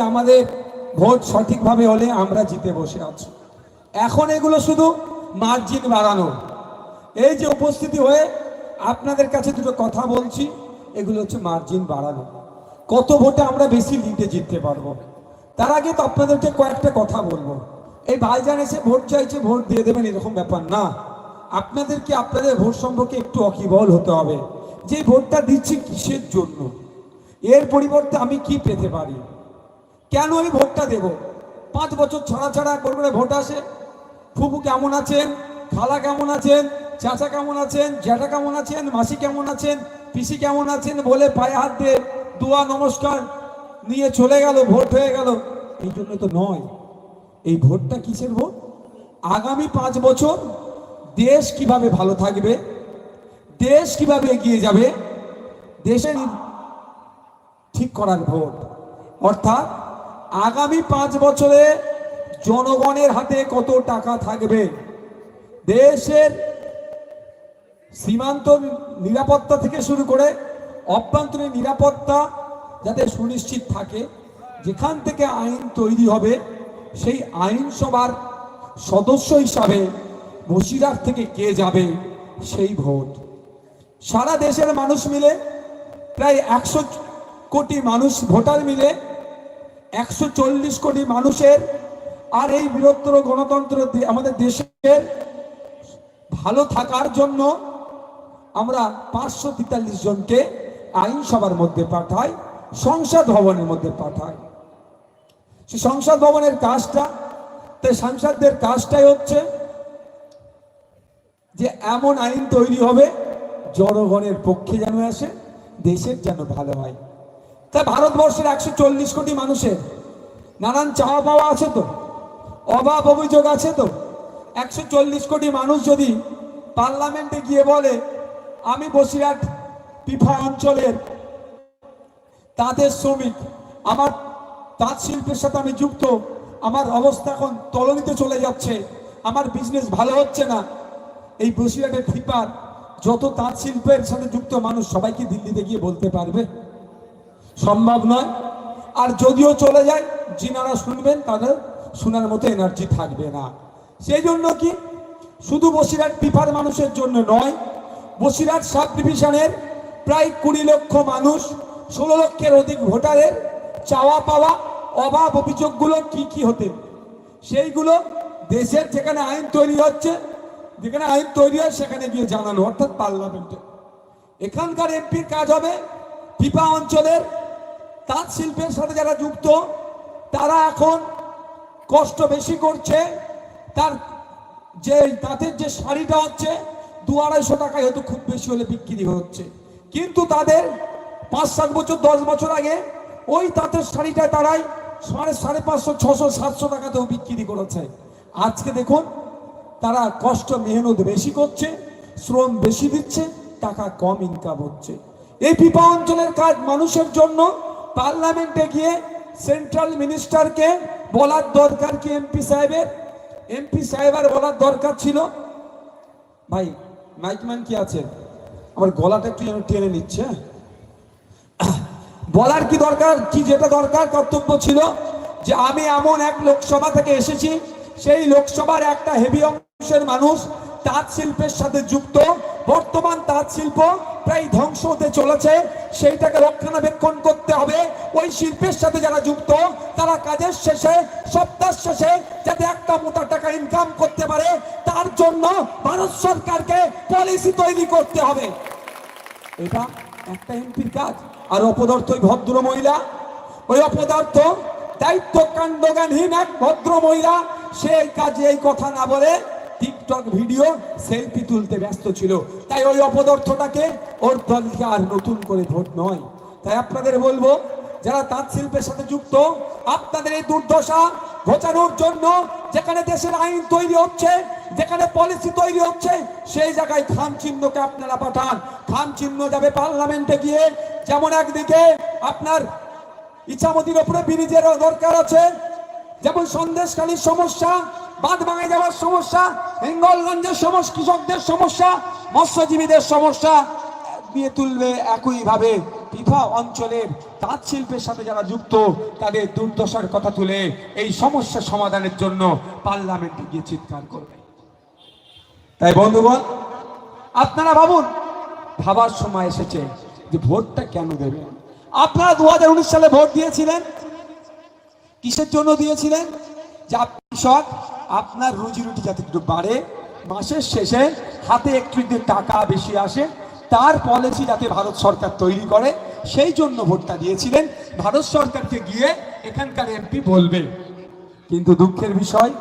আমাদের ভোট সঠিকভাবে হলে আমরা জিতে বসে আছি। এখন এগুলো শুধু মার্জিন বাড়ানো। এই যে উপস্থিতি হয়ে আপনাদের কাছে দুটো কথা বলছি, এগুলো হচ্ছে মার্জিন বাড়ানো। কত ভোটে আমরা বেশি লিডে জিততে পারবো। তার আগে তো আপনাদেরকে কয়েকটা কথা বলবো। এই ভাইজান এসে ভোট চাইছে, ভোট দিয়ে দেবেন এরকম ব্যাপার না। আপনাদেরকে আপনাদের ভোট সম্পর্কে একটু ওয়াকিবহাল হতে হবে যে ভোটটা দিচ্ছি কিসের জন্য, এর পরিবর্তে আমি কি পেতে পারি, কেন আমি ভোটটা দেব। 5 বছর ছাড়া ছাড়া করে ভোট আসে। ফুফু কেমন আছেন, খালা কেমন আছেন, চাচা কেমন আছেন, জ্যাঠা কেমন আছেন, মাসি কেমন আছেন, পিসি কেমন আছেন বলে পায়ে হাত দিয়ে দোয়া নমস্কার নিয়ে চলে গেল, ভোট হয়ে গেল। এই জন্য তো নয়। এই ভোটটা কিসের ভোট? আগামী 5 বছর দেশ কিভাবে ভালো থাকবে, দেশ কিভাবে এগিয়ে যাবে, দেশের ঠিক করার ভোট। অর্থাৎ আগামী 5 বছরে জনগণের হাতে কত টাকা থাকবে, দেশের সীমান্ত নিরাপত্তা থেকে শুরু করে অভ্যন্তরীণ নিরাপত্তা যাতে সুনিশ্চিত থাকে, যেখান থেকে আইন তৈরি হবে সেই আইনসভার সদস্য হিসাবে বসিরহাট থেকে কে যাবে সেই ভোট। সারা দেশের মানুষ মিলে প্রায় 100 কোটি মানুষ ভোটার মিলে 140 কোটি মানুষের আর এই বৃহত্তর গণতন্ত্র আমাদের দেশের ভালো থাকার জন্য আমরা 543 জনকে আইনসভার মধ্যে পাঠাই, সংসদ ভবনের মধ্যে পাঠাই। সেই সংসদ ভবনের কাজটা, তাই সাংসদদের কাজটাই হচ্ছে যে এমন আইন তৈরি হবে জনগণের পক্ষে যেন আসে, দেশের যেন ভালো হয়। তাই ভারতবর্ষের 140 কোটি মানুষের নানান চাওয়া পাওয়া আছে তো, অভাব অভিযোগ আছে তো। 140 কোটি মানুষ যদি পার্লামেন্টে গিয়ে বলে আমি বসিরহাট পিফা অঞ্চলের তাঁতের শ্রমিক, আমার তাঁত শিল্পের সাথে আমি যুক্ত, আমার অবস্থা এখন তলানিতে চলে যাচ্ছে, আমার বিজনেস ভালো হচ্ছে না, এই বসিরহাটের ফিপার যত তাঁত শিল্পের সাথে যুক্ত মানুষ সবাইকে দিল্লিতে গিয়ে বলতে পারবে? সম্ভব নয়। আর যদিও চলে যায়, যিনারা শুনবেন তাদের শোনার মতো এনার্জি থাকবে না। সেই জন্য কি শুধু বসিরহাট পিফার মানুষের জন্য নয়, বসিরহাট সাব ডিভিশনের প্রায় 20 লক্ষ মানুষ, 16 লক্ষের অধিক ভোটারের চাওয়া পাওয়া অভাব অভিযোগগুলো কি কি হতে, সেইগুলো দেশের যেখানে আইন তৈরি হচ্ছে, যেখানে আইন তৈরি হয় সেখানে গিয়ে জানানো, অর্থাৎ পার্লামেন্টে। এখানকার এমপির কাজ হবে পিপা অঞ্চলের তাঁত শিল্পের সাথে যারা যুক্ত, তারা এখন কষ্ট বেশি করছে, তার যে তাঁতের যে শাড়িটা হচ্ছে 200-250 টাকায় হয়তো খুব বেশি হলে বিক্রি হচ্ছে, কিন্তু তাদের 5-7 বছর 10 বছর আগে ওই তাঁতের শাড়িটা তারাই 550, 600, 700 টাকাতেও বিক্রি করেছে। আজকে দেখুন তারা কষ্ট মেহনত বেশি করছে, শ্রম বেশি দিচ্ছে, টাকা কম ইনকাম হচ্ছে। এই পিপা অঞ্চলের কাজ মানুষের জন্য পার্লামেন্টে গিয়ে সেন্ট্রাল মিনিস্টারকে বলার দরকার কি এমপি সাহেবের বলার দরকার ছিল। ভাই মাইকম্যান কি আছে, আমার গলাটা একটু যেন টেনে নিচ্ছে, বলার কি দরকার, কি যেটা দরকার কর্তব্য ছিল যে আমি এমন এক লোকসভা থেকে এসেছি, সেই লোকসভার একটা হেভি অংশের মানুষ তাঁত শিল্পের সাথে যুক্ত, বর্তমান তাঁত শিল্প প্রায় ধ্বংস হতে চলেছে, সেইটাকে রক্ষণাবেক্ষণ করতে হবে। ওই শিল্পের সাথে যারা যুক্ত তারা কাজের শেষে, সপ্তাহ শেষে যাতে একটা মোটা টাকা ইনকাম করতে পারে, তার জন্য ভারত সরকারকে পলিসি তৈরি করতে হবে। এটা একটা এমপির কাজ। আর অপদার্থ ওই ভদ্র মহিলা, ওই অপদার্থ দায়িত্ব কাণ্ডজ্ঞানহীন এক ভদ্র মহিলা, সেই কাজে এই কথা না বলে টিকটক ভিডিও সেলফি তুলতে ব্যস্ত ছিল। তাই ওই অপদার্থটাকে ওর দলকে আর নতুন করে ভোট নয়। তাই আপনাদের বলবো যারা তাঁত শিল্পের সাথে যুক্ত, আপনাদের এই দুর্দশা ঘোচানোর জন্য যেখানে দেশের আইন তৈরি হচ্ছে, যেখানে পলিসি তৈরি হচ্ছে, সেই জায়গায় খাম চিহ্নকে আপনারা পাঠান। খাম চিহ্ন যাবে পার্লামেন্টে গিয়ে। যেমন একদিকে আপনার ইছামতির ওপরে ব্রিজের দরকার আছে, যেমন সন্দেশখালীর সমস্যা, বাঁধ ভাঙে যাওয়ার সমস্যা, হিঙ্গলগঞ্জের সমস্যা, কৃষকদের সমস্যা, মৎস্যজীবীদের সমস্যা নিয়ে তুলবে। একইভাবে পিফা অঞ্চলের তাঁত শিল্পের সাথে যারা যুক্ত তাদের দুর্দশার কথা তুলে এই সমস্যা সমাধানের জন্য পার্লামেন্টে গিয়ে চিৎকার করবে। তাই বন্ধুগণ, আপনারা ভাবুন, ভাবার সময় এসেছে যে ভোটটা কেন দেবেন। আপনারা 2019 সালে ভোট দিয়েছিলেন, কিসের জন্য দিয়েছিলেন? যে কৃষক আপনার রুজি রুটি যাতে একটু বাড়ে, মাসের শেষে হাতে একটু টাকা বেশি আসে, তার পলিসি যাতে ভারত সরকার তৈরি করে, সেই জন্য ভোটটা দিয়েছিলেন। ভারত সরকারকে গিয়ে এখানকার এমপি বলবে। কিন্তু দুঃখের বিষয়,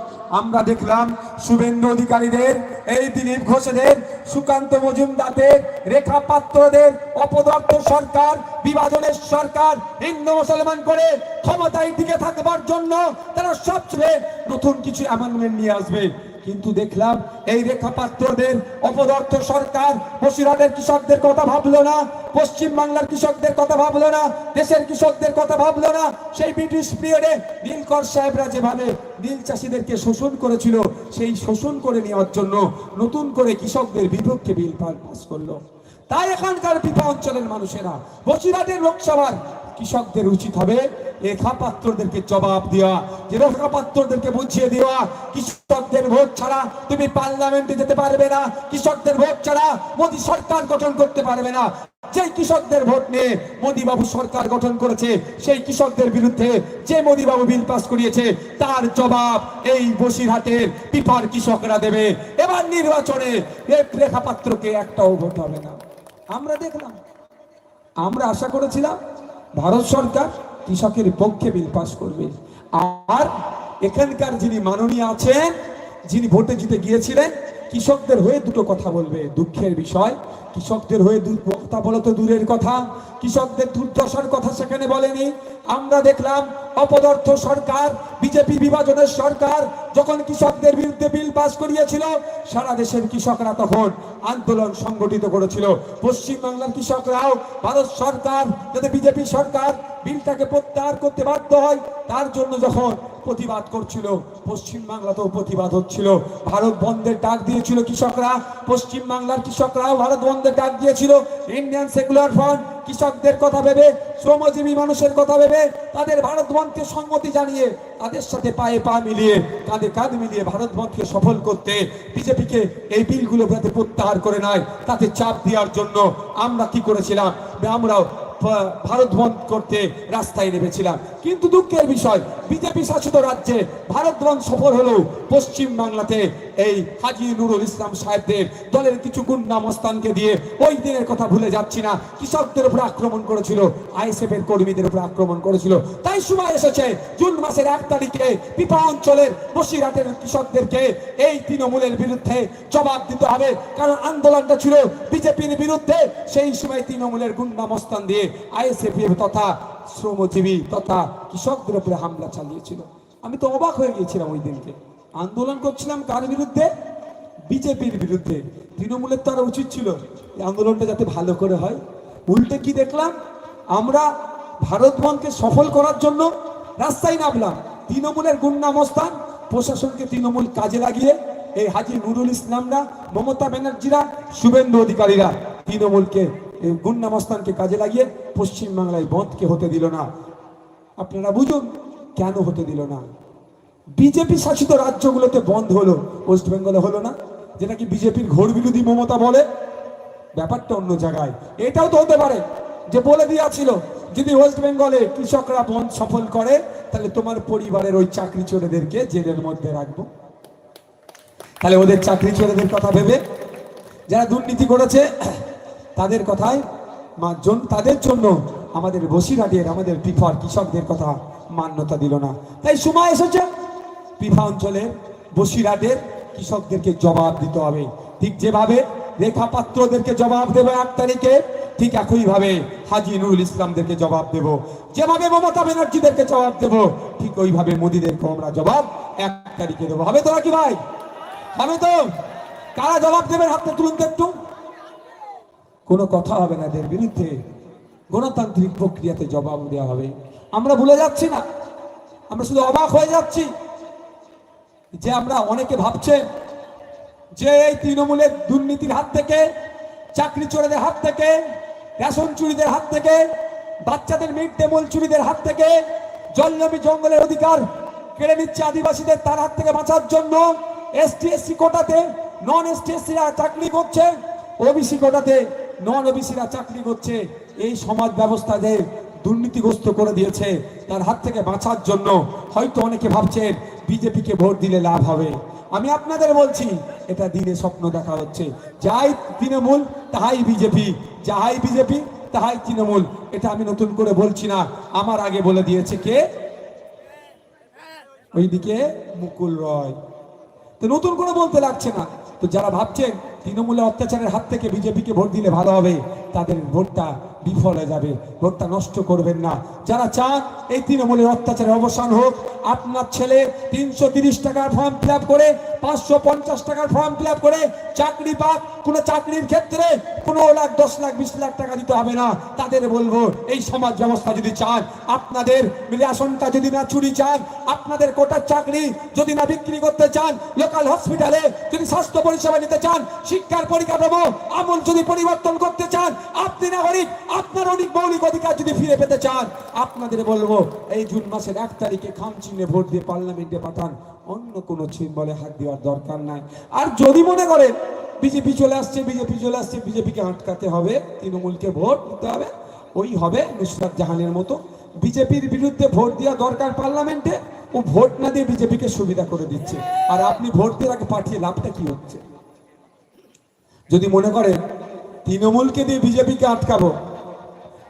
আমরা দেখলাম শুভেন্দু অধিকারীদের, এই দিলীপ ঘোষেদের, সুকান্ত মজুমদারদের, রেখা পাত্রদের অপদার্থ সরকার, বিভাজনের সরকার, হিন্দু মুসলমান করে ক্ষমতায় টিকে থাকবার জন্য তারা সবচেয়ে নতুন কিছু অ্যামেন্ডমেন্ট নিয়ে আসবে। কিন্তু দেখলাম এই রেখা পাত্রদের অপদার্থ সরকার বসিরহাটের কৃষকদের কথা ভাবলো না, পশ্চিম বাংলার কৃষকদের কথা ভাবলো না, দেশের কৃষকদের কথা ভাবলো না। সেই ব্রিটিশ পিরিয়ডে নীলকর সাহেবরা যেভাবে নীল চাষীদেরকে শোষণ করেছিল, সেই শোষণ করে নেওয়ার জন্য নতুন করে কৃষকদের বিপক্ষে বিল পাস করলো। তাই এখানকার পিপা অঞ্চলের মানুষেরা, বসিরহাটের লোকসভার কৃষকদের উচিত হবে রেখা পাত্রদেরকে জবাব দেওয়া, যে রেখা পাত্রদেরকে বুঝিয়ে দেওয়া, কৃষকদের ভোট ছাড়া তুমি পার্লামেন্টে যেতে পারবে না, কৃষকদের ভোট ছাড়া মোদী সরকার গঠন করতে পারবে না। যে কৃষকদের ভোট নিয়ে মোদী বাবু সরকার গঠন করেছে, সেই কৃষকদের বিরুদ্ধে যে মোদী বাবু বিল পাস করিয়েছে, তার জবাব এই বসিরহাটের পিপার কৃষকরা দেবে। এবার নির্বাচনে রেখা পাত্রকে একটাও ভোট হবে না। আমরা দেখলাম, আমরা আশা করেছিলাম ভারত সরকার কৃষকের পক্ষে বিল পাস করবে, আর এখানকার যিনি মাননীয় আছেন, যিনি ভোটে জিতে গিয়েছিলেন, কৃষকদের হয়ে দুটো কথা বলবে। দুঃখের বিষয়, কৃষকদের হয়ে কথা বলা তো দূরের কথা, কৃষকদের দুর্দশার কথা সেখানে বলেনি। আমরা দেখলাম অপদার্থ সরকার, বিজেপি বিভাজনের সরকার যখন কৃষকদের বিরুদ্ধে বিল পাস করিয়েছিল, সারা দেশের কৃষকরা তখন আন্দোলন সংগঠিত করেছিল। পশ্চিমবাংলার কৃষকরাও ভারত সরকার যাতে বিজেপি সরকার বিলটাকে প্রত্যাহার করতে বাধ্য হয়, তার জন্য যখন প্রতিবাদ করছিল, পশ্চিমবাংলাতেও প্রতিবাদ হচ্ছিল। ভারত বন্ধের ডাক দিয়েছিল কৃষকরা, পশ্চিমবাংলার কৃষকরাও ভারত বন্ধের ডাক দিয়েছিল। ইন্ডিয়ান সেকুলার ফ্রন্ট কৃষকদের কথা ভেবে, শ্রমজীবী মানুষের কথা ভেবে, তাদের ভারত বন্ধকে সম্মতি জানিয়ে, তাদের সাথে পায়ে পা মিলিয়ে, কাঁধে কাঁধ মিলিয়ে ভারত বন্ধকে সফল করতে, বিজেপিকে এই বিলগুলো যাতে প্রত্যাহার করে নেয় তাতে চাপ দেওয়ার জন্য আমরা কি করেছিলাম, আমরাও ভারত বন্ধ করতে রাস্তায় নেমেছিলাম। কিন্তু দুঃখের বিষয়, বিজেপি শাসিত রাজ্যে ভারত বন্ধ সফল হলেও পশ্চিম বাংলাতে এই হাজী নুরুল ইসলাম সাহেবদের দলের কিছু গুন্ডা মস্তানকে দিয়ে, ওই দিনের কথা ভুলে যাচ্ছি না, কৃষকদের উপর আক্রমণ করেছিল, আইএসএফ এর কর্মীদের উপর আক্রমণ করেছিল। তাই সময় এসেছে জুন মাসের 1 তারিখে পিপা অঞ্চলের বসিরহাটের কৃষকদেরকে এই তৃণমূলের বিরুদ্ধে জবাব দিতে হবে। কারণ আন্দোলনটা ছিল বিজেপির বিরুদ্ধে, সেই সময় তৃণমূলের গুন্ডা মস্তান দিয়ে আইএসএফ তথা শ্রমজীবী তথা কৃষকদের উপরে হামলা চালিয়েছিল। আমি তো অবাক হয়ে গিয়েছিলাম ওই দিনকে। আন্দোলন করছিলাম কার বিরুদ্ধে? বিজেপির বিরুদ্ধে। তৃণমূলের তো আরো উচিত ছিল এই আন্দোলনটা যাতে ভালো করে হয়। উল্টে কি দেখলাম, আমরা ভারত বন্ধকে সফল করার জন্য রাস্তায় নামলাম, তৃণমূলের গুন্ডা মস্তান প্রশাসনকে তৃণমূল কাজে লাগিয়ে এই হাজী নুরুল ইসলামরা, মমতা ব্যানার্জিরা, শুভেন্দু অধিকারীরা তৃণমূলকে গুন্ডা মস্তানকে কাজে লাগিয়ে পশ্চিমবাংলায় বন্ধকে হতে দিল না। আপনারা বুঝুন কেন হতে দিল না। বিজেপি শাসিত রাজ্যগুলোতে বন্ধ হলো, ওয়েস্ট বেঙ্গলে হলো না, যেটা কি বিজেপির ঘোর বিরোধী মমতা বলে। ব্যাপারটা অন্য জায়গায়। এটাও তো হতে পারে যে বলে দিয়েছিল, যদি ওয়েস্ট বেঙ্গলে কৃষকরা বন্ধ সফল করে তাহলে তোমার পরিবারের ওই চাকরি চোরেদেরকে জেলের মধ্যে রাখবো। তাহলে ওদের চাকরি চোরেদের কথা ভেবে যারা দুর্নীতি করেছে তাদের কথায় তাদের জন্য আমাদের বসিরহাটের, আমাদের পিফার কৃষকদের কথা মান্যতা দিল না। তাই সময় এসেছে পিফা অঞ্চলের বসিরহাটের কৃষকদেরকে জবাব দিতে হবে। ঠিক যেভাবে রেখা পাত্রদেরকে জবাব দেবো 1 তারিখে, ঠিক একইভাবে হাজী নুরুল ইসলামদেরকে জবাব দেব। যেভাবে মমতা ব্যানার্জিদেরকে জবাব দেব, ঠিক ওইভাবে মোদীদেরকে আমরা জবাব 1 তারিখে দেবো। হবে তো নাকি ভাই? হবে তো? কারা জবাব দেবেন হাতটা তুলুন তো একটু। কোনো কথা হবে না এদের বিরুদ্ধে, গণতান্ত্রিক প্রক্রিয়াতে জবাব দেওয়া হবে। আমরা ভুলে যাচ্ছি না, আমরা শুধু অবাক হয়ে যাচ্ছি যে আমরা অনেকে ভাবছে যে এই তৃণমূলের দুর্নীতির হাত থেকে, চাকরি চোরেদের হাত থেকে, রেশন চুরিদের হাত থেকে, বাচ্চাদের মিড ডে মিল চুরিদের হাত থেকে, জলজমি জঙ্গলের অধিকার কেড়ে নিচ্ছে আদিবাসীদের, তার হাত থেকে বাঁচার জন্য এসটি এসসি কোটাতে নন এসটি এসসিরা চাকরি করছে, ওবিসি কোটাতে নন ওবিসিরা চাকরি করছে। এই সমাজ ব্যবস্থাদের দুর্নীতিগ্রস্ত করে দিয়েছে। তার হাত থেকে বাঁচার জন্য হয়তো অনেকে ভাবছেন বিজেপিকে ভোট দিলে লাভ হবে। আমি আপনাদের বলছি, এটা দিনে স্বপ্ন দেখা হচ্ছে। যাই তৃণমূল তাহাই বিজেপি, যাহাই বিজেপি তাহাই তৃণমূল। এটা আমি নতুন করে বলছি না, আমার আগে বলে দিয়েছে কে? ওইদিকে মুকুল রয়। তো নতুন করে বলতে লাগছে না। তো যারা ভাবছেন তৃণমূলের অত্যাচারের হাত থেকে বিজেপিকে ভোট দিলে ভালো হবে, তাদের ভোটটা বিফল হয়ে যাবে। ভোটটা নষ্ট করবেন না। যারা চান এই তৃণমূলের অত্যাচারের অবসান হোক, আপনার ছেলে 330 টাকার ফর্ম ফিল আপ করে, 550 টাকার ফর্ম ফিল আপ করে চাকরি পাক, কোনো চাকরির ক্ষেত্রে 15 লাখ 10 লাখ 20 লাখ টাকা দিতে হবে না। তাদের বলবো, এই সমাজ ব্যবস্থা যদি চান, আপনাদের রেশনটা যদি না চুরি চান, আপনাদের কোটার চাকরি যদি না বিক্রি করতে চান, লোকাল হসপিটালে যদি স্বাস্থ্য পরিষেবা নিতে চান, শিক্ষার পরিকাঠামো আমূল যদি পরিবর্তন করতে চান, আপনি নাগরিক, আপনার অনেক মৌলিক অধিকার যদি ফিরে পেতে চান, আপনাদের বলবো এই জুন মাসের 1 তারিখে খাম চিহ্নে ভোট দিয়ে পার্লামেন্টে পাঠান। অন্য কোনো সিম্বলে হাত দেওয়ার দরকার নাই। আর যদি মনে করেন বিজেপি চলে আসছে, বিজেপি চলে আসছে, বিজেপিকে আটকাতে হবে, তৃণমূলকে ভোট দিতে হবে, ওই হবে নুসরাত জাহানের মতো। বিজেপির বিরুদ্ধে ভোট দেওয়া দরকার পার্লামেন্টে, ও ভোট না দিয়ে বিজেপিকে সুবিধা করে দিচ্ছে। আর আপনি ভোট দিয়ে তাকে পাঠিয়ে লাভটা কি হচ্ছে? যদি মনে করেন তৃণমূলকে দিয়ে বিজেপিকে আটকাবো,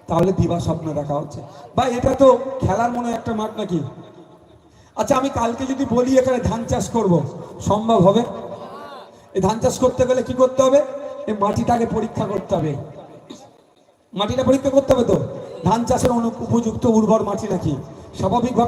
তাহলে দিবা স্বপ্ন দেখা হচ্ছে। বা এটা তো খেলার মনে একটা মাঠ নাকি? আচ্ছা, আমি কালকে যদি বলি এখানে ধান চাষ করব, সম্ভব হবে? এই ধান চাষ করতে গেলে কি করতে হবে? এই মাটিটাকে পরীক্ষা করতে হবে। মাটিটা পরীক্ষা করতে হবে তো, ধান চাষের উপযুক্ত উর্বর মাটি নাকি। স্বাভাবিকভাবে